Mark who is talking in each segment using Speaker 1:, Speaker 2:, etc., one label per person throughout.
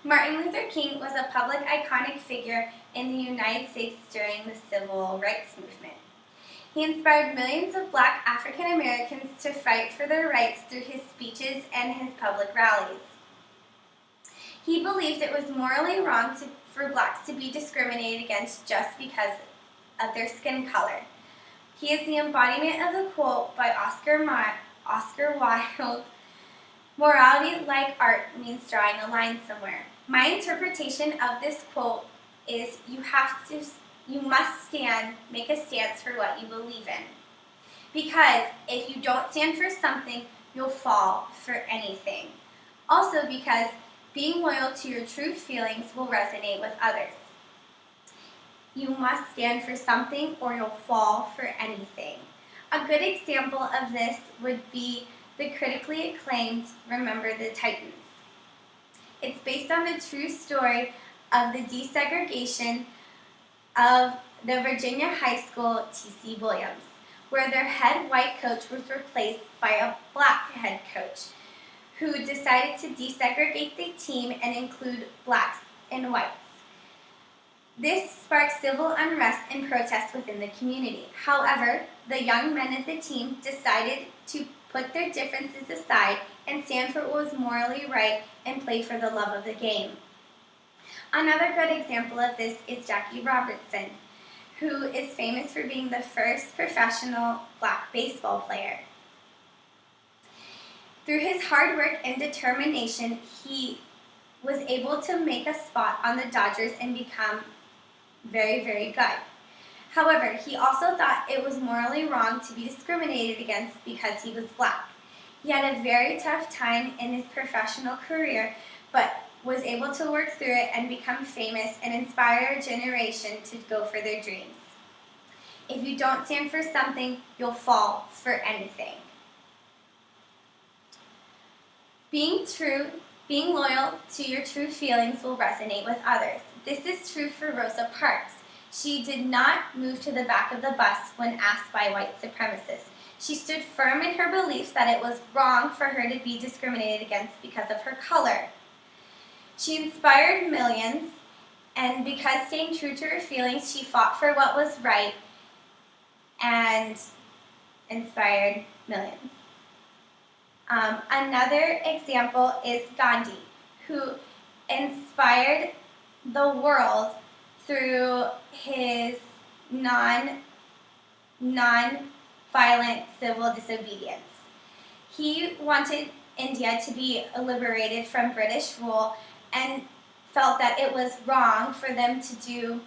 Speaker 1: Martin Luther King was a public iconic figure in the United States during the Civil Rights Movement. He inspired millions of Black African Americans to fight for their rights through his speeches and his public rallies. He believed it was morally wrong for Blacks to be discriminated against just because of their skin color. He is the embodiment of the quote by Oscar Wilde, "Morality, like art, means drawing a line somewhere." My interpretation of this quote is you must make a stance for what you believe in. Because if you don't stand for something, you'll fall for anything. Also because being loyal to your true feelings will resonate with others. You must stand for something or you'll fall for anything. A good example of this would be the critically acclaimed Remember the Titans. It's based on the true story of the desegregation of the Virginia high school T.C. Williams, where their head white coach was replaced by a black head coach who decided to desegregate the team and include blacks and whites. This sparked civil unrest and protests within the community. However, the young men of the team decided to put their differences aside and stand for what was morally right and play for the love of the game. Another good example of this is Jackie Robinson, who is famous for being the first professional Black baseball player. Through his hard work and determination, he was able to make a spot on the Dodgers and become very, very good. However, he also thought it was morally wrong to be discriminated against because he was Black. He had a very tough time in his professional career, but was able to work through it and become famous and inspire a generation to go for their dreams. If you don't stand for something, you'll fall for anything. Being loyal to your true feelings will resonate with others. This is true for Rosa Parks. She did not move to the back of the bus when asked by white supremacists. She stood firm in her beliefs that it was wrong for her to be discriminated against because of her color. She inspired millions, and because staying true to her feelings, she fought for what was right and inspired millions. Another example is Gandhi, who inspired the world through his non-violent civil disobedience. He wanted India to be liberated from British rule and felt that it was wrong for them to do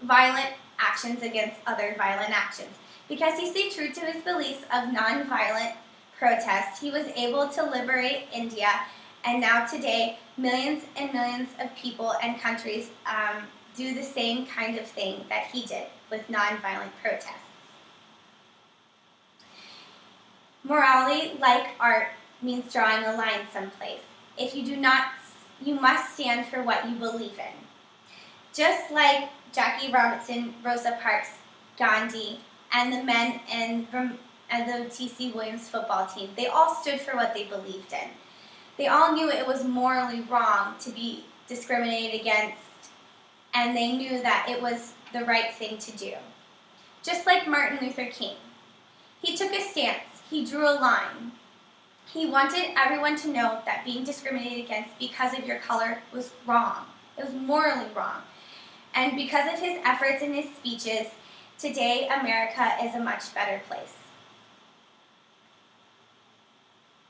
Speaker 1: violent actions against other violent actions. Because he stayed true to his beliefs of non-violent protest, he was able to liberate India, and now today millions and millions of people and countries do the same kind of thing that he did with non-violent protests. Morality, like art, means drawing a line someplace. If you do not, you must stand for what you believe in. Just like Jackie Robinson, Rosa Parks, Gandhi, and the men and the T.C. Williams football team, they all stood for what they believed in. They all knew it was morally wrong to be discriminated against, and they knew that it was the right thing to do. Just like Martin Luther King. He took a stance. He drew a line. He wanted everyone to know that being discriminated against because of your color was wrong. It was morally wrong. And because of his efforts and his speeches, today America is a much better place.